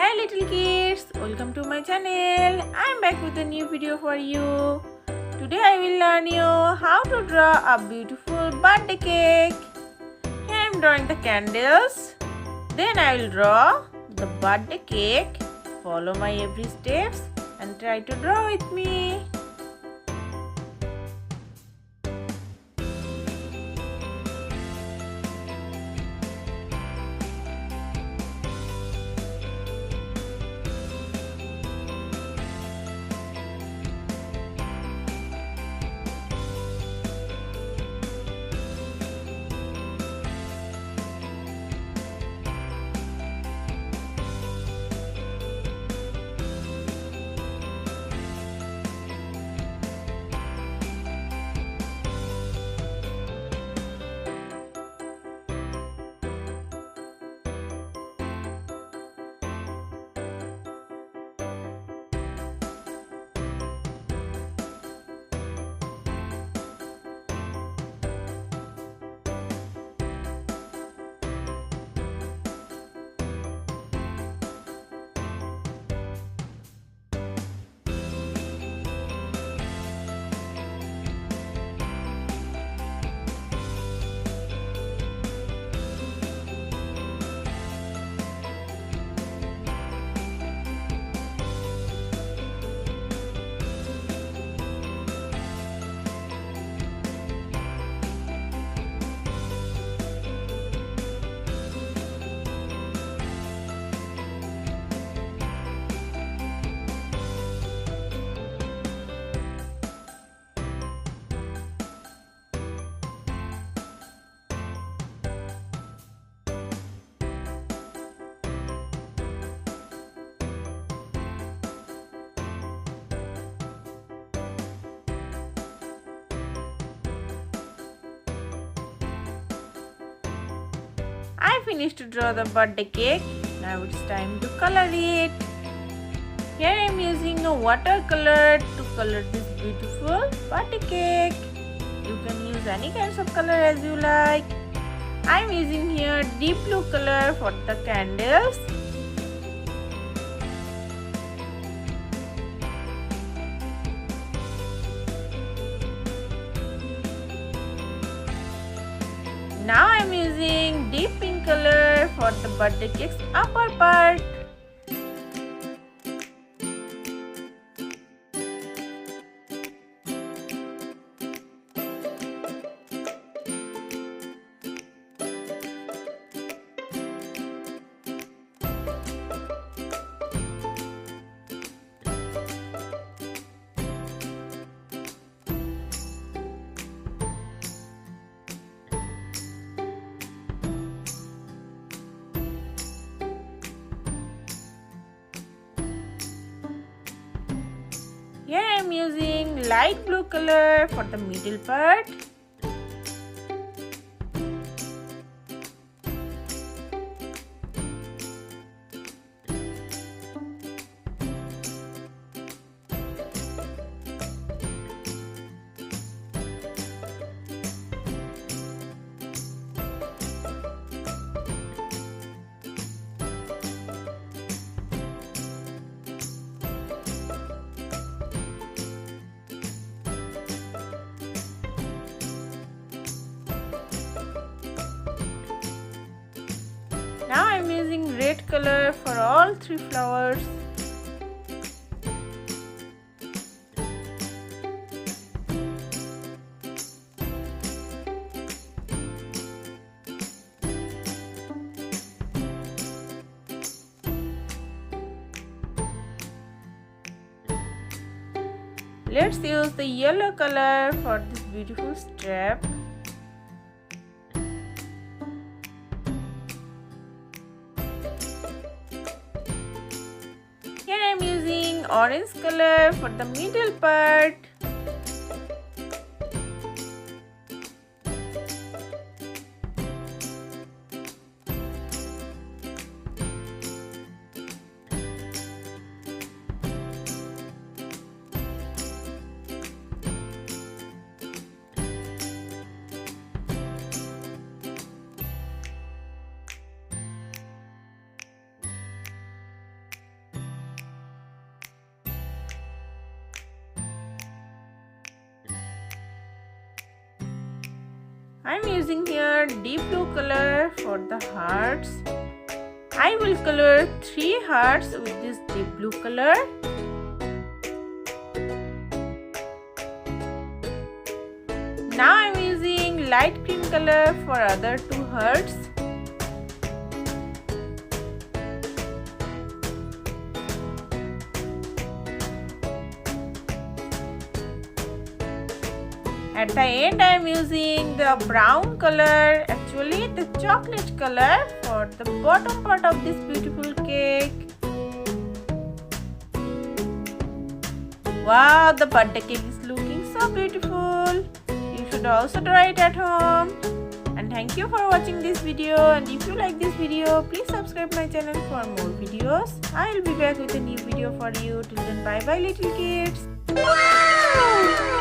Hi little kids, welcome to my channel. I'm back with a new video for you. Today I will learn you how to draw a beautiful birthday cake. Here I'm drawing the candles. Then I will draw the birthday cake. Follow my every steps and try to draw with me. I finished to draw the birthday cake. Now it's time to color it. Here I am using a watercolor to color this beautiful birthday cake. You can use any kinds of color as you like. I am using here deep blue color for the candles. Now I am using deep pink color for the birthday cake's upper part. Here I am using light blue color for the middle part. Now I am using red color for all three flowers. Let's use the yellow color for this beautiful strap. Here I am using orange color for the middle part. I'm using here deep blue color for the hearts. I will color 3 hearts with this deep blue color. Now I'm using light cream color for other 2 hearts. At the end I am using the brown color, actually the chocolate color, for the bottom part of this beautiful cake. Wow, the birthday cake is looking so beautiful. You should also try it at home. And thank you for watching this video, and if you like this video, please subscribe my channel for more videos. I will be back with a new video for you. Till then, bye bye little kids. Wow!